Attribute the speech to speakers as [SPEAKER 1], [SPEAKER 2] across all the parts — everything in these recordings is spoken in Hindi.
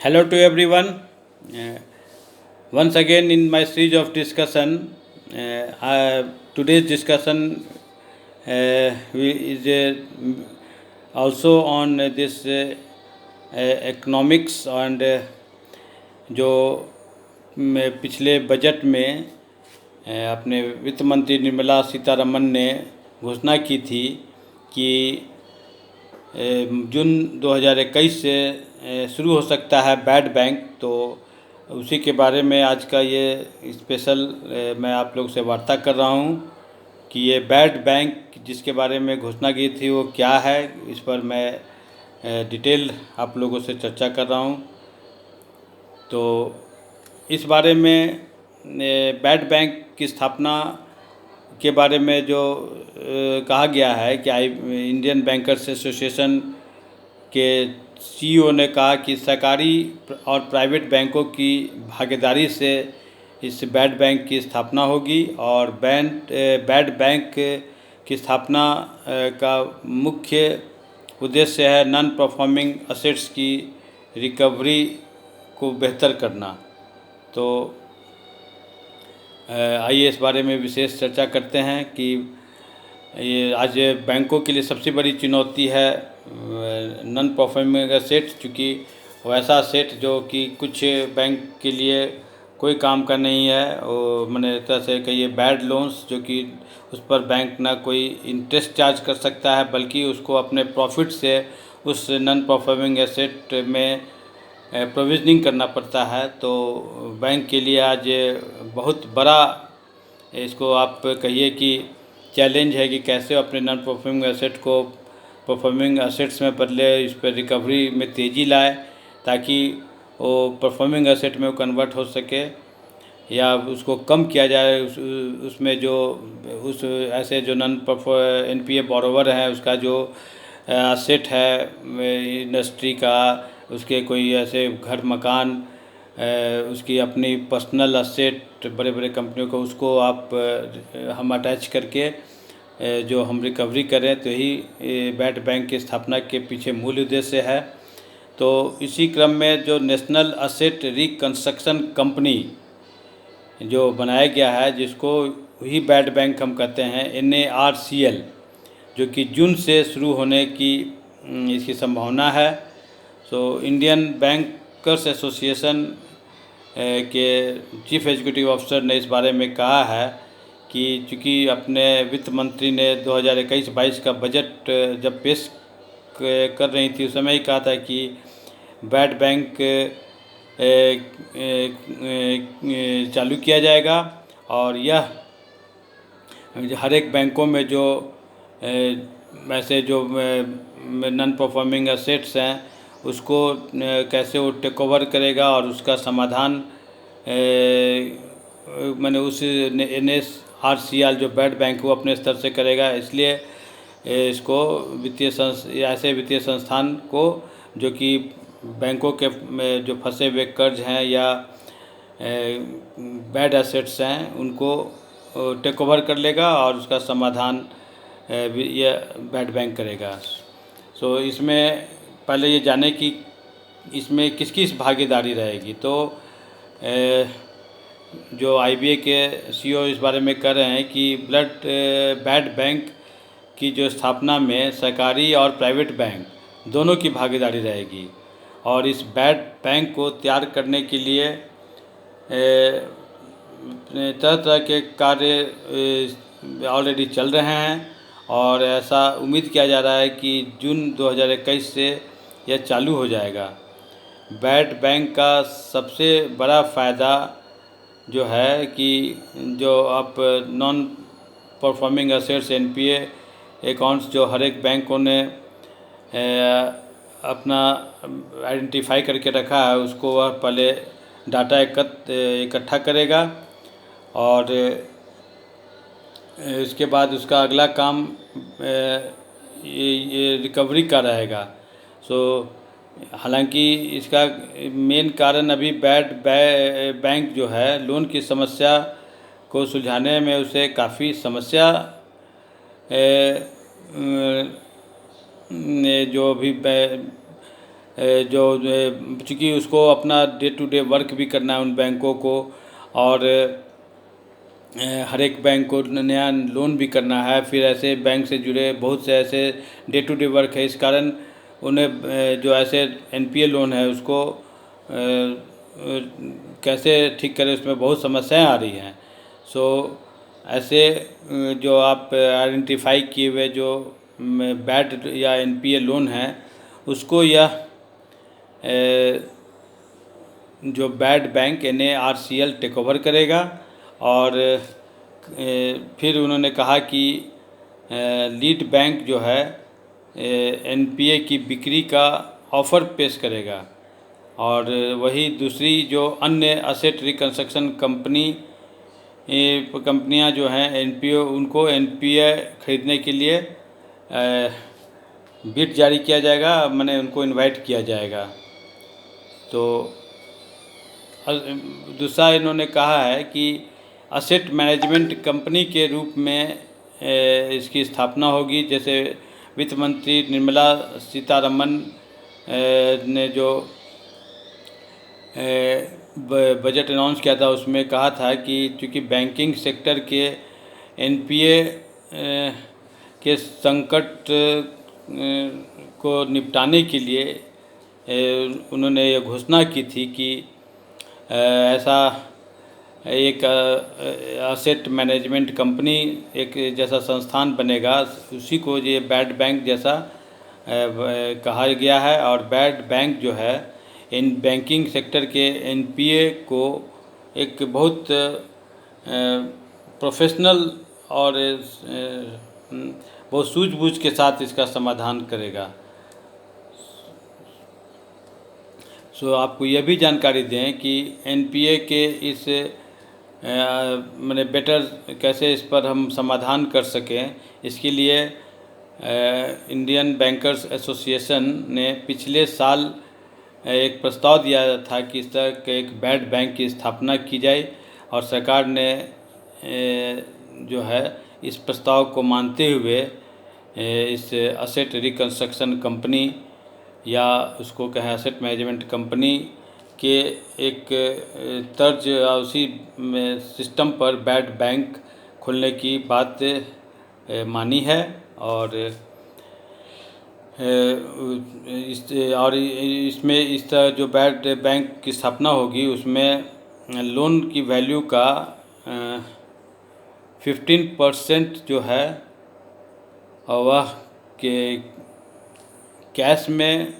[SPEAKER 1] Hello to everyone. Uh, Once again, in my series of discussion, today's discussion is also on this economics and जो पिछले बजट में अपने वित्त मंत्री निर्मला सीतारमन ने घोषणा की थी कि जून 2021 से शुरू हो सकता है बैड बैंक, तो उसी के बारे में आज का ये स्पेशल मैं आप लोग से वार्ता कर रहा हूँ कि ये बैड बैंक जिसके बारे में घोषणा की थी वो क्या है। इस पर मैं डिटेल आप लोगों से चर्चा कर रहा हूँ। तो इस बारे में बैड बैंक की स्थापना के बारे में जो कहा गया है कि इंडियन बैंकर्स एसोसिएशन के सीईओ ने कहा कि सरकारी और प्राइवेट बैंकों की भागीदारी से इस बैड बैंक की स्थापना होगी और बैड बैंक की स्थापना का मुख्य उद्देश्य है नॉन परफॉर्मिंग असेट्स की रिकवरी को बेहतर करना। तो आइए इस बारे में विशेष चर्चा करते हैं कि ये आज बैंकों के लिए सबसे बड़ी चुनौती है नॉन परफॉर्मिंग एसेट, चूँकि वैसा सेट जो कि कुछ बैंक के लिए कोई काम का नहीं है, और मैंने तरह से कहिए बैड लोन्स, जो कि उस पर बैंक ना कोई इंटरेस्ट चार्ज कर सकता है बल्कि उसको अपने प्रॉफिट से उस नॉन परफॉर्मिंग एसेट में प्रोविजनिंग करना पड़ता है। तो बैंक के लिए आज बहुत बड़ा इसको आप कहिए कि चैलेंज है कि कैसे अपने नॉन परफॉर्मिंग एसेट को परफॉर्मिंग एसेट्स में बदले, इस पर रिकवरी में तेज़ी लाए ताकि वो परफॉर्मिंग एसेट में वो कन्वर्ट हो सके या उसको कम किया जाए। उसमें जो उस ऐसे जो नॉन एनपीए बोरोवर हैं उसका जो एसेट है इंडस्ट्री का, उसके कोई ऐसे घर मकान, उसकी अपनी पर्सनल एसेट बड़े बड़े कंपनियों को, उसको आप हम अटैच करके जो हम रिकवरी करें, तो यही बैड बैंक की स्थापना के पीछे मूल उद्देश्य है। तो इसी क्रम में जो नेशनल एसेट रिकंस्ट्रक्शन कंपनी जो बनाया गया है, जिसको ही बैड बैंक हम कहते हैं, NARCL, जो कि जून से शुरू होने की इसकी संभावना है। सो इंडियन बैंकर्स एसोसिएशन के चीफ एग्जीक्यूटिव ऑफिसर ने इस बारे में कहा है कि चूँकि अपने वित्त मंत्री ने 2021-22 का बजट जब पेश कर रही थी उस समय ही कहा था कि बैड बैंक चालू किया जाएगा और यह हर एक बैंकों में जो ऐसे जो नॉन परफॉर्मिंग एसेट्स हैं उसको कैसे वो टेक ओवर करेगा और उसका समाधान मैंने उस NARCL जो बैड बैंक वो अपने स्तर से करेगा। इसलिए इसको ऐसे वित्तीय संस्थान को जो कि बैंकों के जो फंसे हुए कर्ज हैं या बैड एसेट्स हैं उनको टेक ओवर कर लेगा और उसका समाधान यह बैड बैंक करेगा। सो इसमें पहले ये जाने कि इसमें किसकी भागीदारी रहेगी। तो जो IBA के सीईओ इस बारे में कह रहे हैं कि बैड बैंक की जो स्थापना में सरकारी और प्राइवेट बैंक दोनों की भागीदारी रहेगी और इस बैड बैंक को तैयार करने के लिए तरह तरह के कार्य ऑलरेडी चल रहे हैं और ऐसा उम्मीद किया जा रहा है कि जून 2021 से यह चालू हो जाएगा। बैड बैंक का सबसे बड़ा फ़ायदा जो है कि जो आप non performing assets NPA accounts जो हर एक बैंकों ने अपना आइडेंटिफाई करके रखा है उसको वह पहले डाटा इकट्ठा करेगा और इसके बाद उसका अगला काम ये रिकवरी का रहेगा। सो हालांकि इसका मेन कारण अभी बैड बैंक जो है लोन की समस्या को सुलझाने में उसे काफ़ी समस्या जो अभी चूँकि उसको अपना डे टू डे वर्क भी करना है उन बैंकों को, और हर एक बैंक को नया लोन भी करना है, फिर ऐसे बैंक से जुड़े बहुत से ऐसे डे टू डे वर्क है। इस कारण उन्हें जो ऐसे एनपीए लोन है उसको कैसे ठीक करें, उसमें बहुत समस्याएं आ रही हैं। सो ऐसे जो आप आइडेंटिफाई किए हुए जो बैड या एनपीए लोन हैं उसको यह जो bad bank NARCL take over करेगा। और फिर उन्होंने कहा कि लीड बैंक जो है एनपीए की बिक्री का ऑफ़र पेश करेगा, और वही दूसरी जो अन्य असेट रिकंस्ट्रक्शन कंपनियां जो हैं एनपीए, उनको एनपीए खरीदने के लिए बिड जारी किया जाएगा, मैंने उनको इनवाइट किया जाएगा। तो दूसरा इन्होंने कहा है कि असेट मैनेजमेंट कंपनी के रूप में इसकी स्थापना होगी। जैसे वित्त मंत्री निर्मला सीतारमन ने जो बजट अनाउंस किया था उसमें कहा था कि चूँकि बैंकिंग सेक्टर के एनपीए के संकट को निपटाने के लिए उन्होंने ये घोषणा की थी कि ऐसा एक असेट मैनेजमेंट कंपनी एक जैसा संस्थान बनेगा, उसी को ये बैड बैंक जैसा कहा गया है। और बैड बैंक जो है इन बैंकिंग सेक्टर के एनपीए को एक बहुत प्रोफेशनल और बहुत सूझबूझ के साथ इसका समाधान करेगा। सो आपको यह भी जानकारी दें कि एनपीए के इस मैंने बेटर कैसे इस पर हम समाधान कर सकें, इसके लिए इंडियन बैंकर्स एसोसिएशन ने पिछले साल एक प्रस्ताव दिया था कि इस तरह के एक बैड बैंक की स्थापना की जाए, और सरकार ने जो है इस प्रस्ताव को मानते हुए इस असेट रिकंस्ट्रक्शन कंपनी या उसको कहें असेट मैनेजमेंट कंपनी के एक तर्ज या उसी सिस्टम पर बैड बैंक खोलने की बात मानी है। और इसमें इस तरह जो बैड बैंक की स्थापना होगी उसमें लोन की वैल्यू का 15% जो है वह के कैश में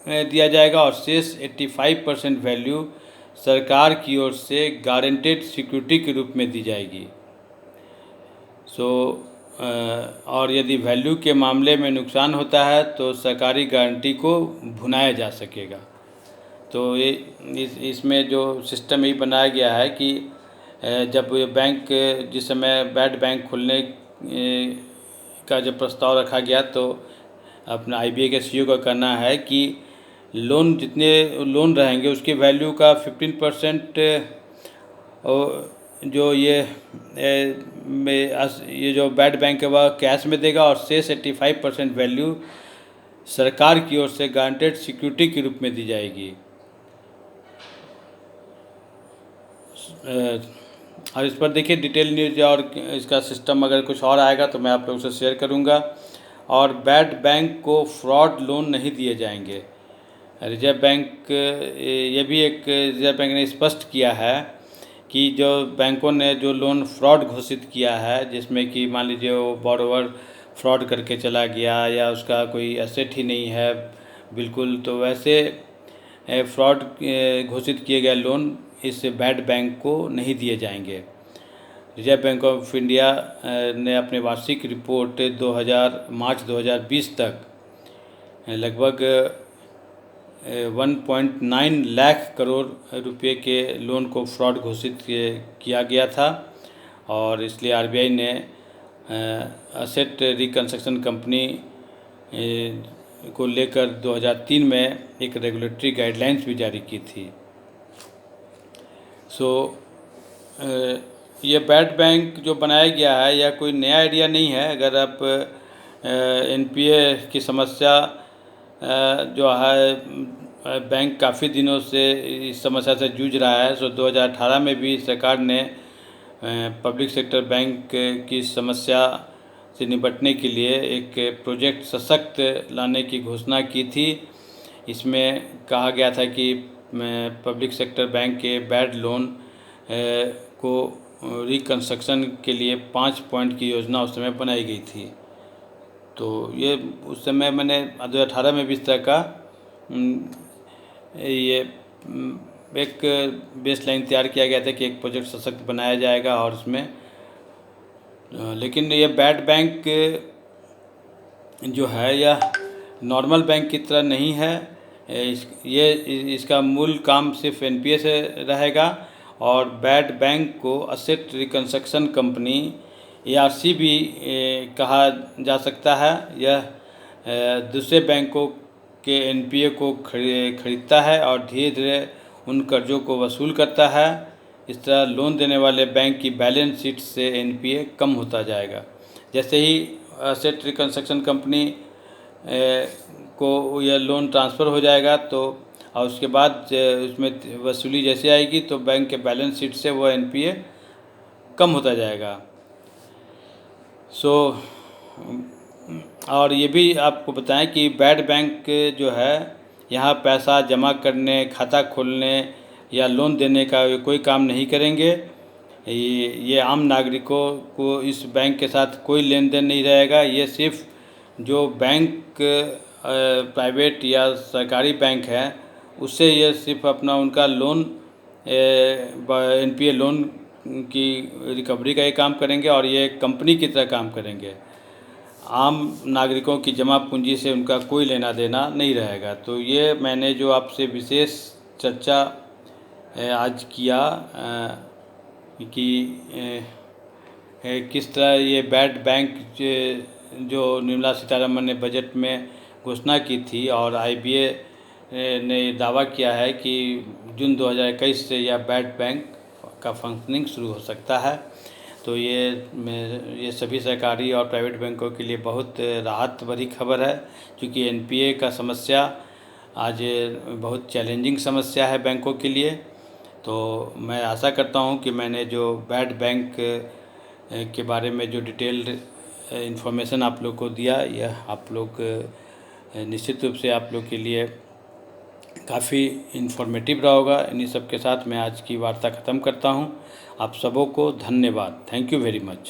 [SPEAKER 1] दिया जाएगा, और शेष 85% वैल्यू सरकार की ओर से गारंटेड सिक्योरिटी के रूप में दी जाएगी। और यदि वैल्यू के मामले में नुकसान होता है तो सरकारी गारंटी को भुनाया जा सकेगा। तो ये इसमें जो सिस्टम ही बनाया गया है कि जब बैंक जिस समय बैड बैंक खोलने का जब प्रस्ताव रखा गया तो अपना आईबीए के सीईओ का कहना है कि लोन जितने लोन रहेंगे उसकी वैल्यू का 15% जो ये जो बैड बैंक है वह कैश में देगा, और शेष 85% वैल्यू सरकार की ओर से गारंटेड सिक्योरिटी के रूप में दी जाएगी। और इस पर देखिए डिटेल न्यूज़ और इसका सिस्टम अगर कुछ और आएगा तो मैं आप लोगों से शेयर करूंगा। और बैड बैंक को फ्रॉड लोन नहीं दिए जाएंगे। रिजर्व बैंक ये भी एक रिजर्व बैंक ने स्पष्ट किया है कि जो बैंकों ने जो लोन फ्रॉड घोषित किया है, जिसमें कि मान लीजिए वो बोरोवर फ्रॉड करके चला गया या उसका कोई एसेट ही नहीं है बिल्कुल, तो वैसे फ्रॉड घोषित किए गए लोन इस बैड बैंक को नहीं दिए जाएंगे। रिजर्व बैंक ऑफ इंडिया ने अपने वार्षिक रिपोर्ट मार्च 2020 तक लगभग 1.9 लाख करोड़ रुपए के लोन को फ्रॉड घोषित किया गया था, और इसलिए आरबीआई ने असेट रिकंस्ट्रक्शन कंपनी को लेकर 2003 में एक रेगुलेटरी गाइडलाइंस भी जारी की थी। ये बैड बैंक जो बनाया गया है यह कोई नया आइडिया नहीं है। अगर आप एनपीए की समस्या जो है बैंक काफ़ी दिनों से इस समस्या से जूझ रहा है। 2018 में भी सरकार ने पब्लिक सेक्टर बैंक की समस्या से निपटने के लिए एक प्रोजेक्ट सशक्त लाने की घोषणा की थी। इसमें कहा गया था कि पब्लिक सेक्टर बैंक के बैड लोन को रिकंस्ट्रक्शन के लिए 5 पॉइंट की योजना उस समय बनाई गई थी। तो ये उस समय मैंने 2018 में भी इस तरह का ये एक बेसलाइन तैयार किया गया था कि एक प्रोजेक्ट सशक्त बनाया जाएगा और उसमें लेकिन ये बैड बैंक जो है यह नॉर्मल बैंक की तरह नहीं है। इसका मूल काम सिर्फ एनपीए से रहेगा और बैड बैंक को असेट रिकंस्ट्रक्शन कंपनी एआरसी भी कहा जा सकता है। यह दूसरे बैंकों के एनपीए को खरीदता है और धीरे धीरे उन कर्जों को वसूल करता है। इस तरह लोन देने वाले बैंक की बैलेंस शीट से एनपीए कम होता जाएगा। जैसे ही एसेट रिकंस्ट्रक्शन कंपनी को यह लोन ट्रांसफ़र हो जाएगा तो और उसके बाद उसमें वसूली जैसे आएगी तो बैंक के बैलेंस शीट से वह एनपीए कम होता जाएगा। और ये भी आपको बताएं कि बैड बैंक जो है यहाँ पैसा जमा करने, खाता खोलने या लोन देने का कोई काम नहीं करेंगे। ये आम नागरिकों को इस बैंक के साथ कोई लेन देन नहीं रहेगा। ये सिर्फ जो बैंक प्राइवेट या सरकारी बैंक है उससे ये सिर्फ अपना उनका लोन एनपीए लोन की रिकवरी का ये काम करेंगे और ये कंपनी की तरह काम करेंगे। आम नागरिकों की जमा पूंजी से उनका कोई लेना देना नहीं रहेगा। तो ये मैंने जो आपसे विशेष चर्चा आज किया कि किस तरह ये बैड बैंक जो निर्मला सीतारमण ने बजट में घोषणा की थी और आईबीए ने दावा किया है कि जून 2021 से यह बैड बैंक का फंक्शनिंग शुरू हो सकता है। तो ये सभी सरकारी और प्राइवेट बैंकों के लिए बहुत राहत भरी खबर है, क्योंकि एनपीए का समस्या आज बहुत चैलेंजिंग समस्या है बैंकों के लिए। तो मैं आशा करता हूं कि मैंने जो बैड बैंक के बारे में जो डिटेल्ड इन्फॉर्मेशन आप लोग को दिया, यह आप लोग निश्चित रूप से आप लोग के लिए काफ़ी इन्फॉर्मेटिव रहा होगा। इन्हीं सब के साथ मैं आज की वार्ता ख़त्म करता हूँ। आप सबों को धन्यवाद। Thank you very much.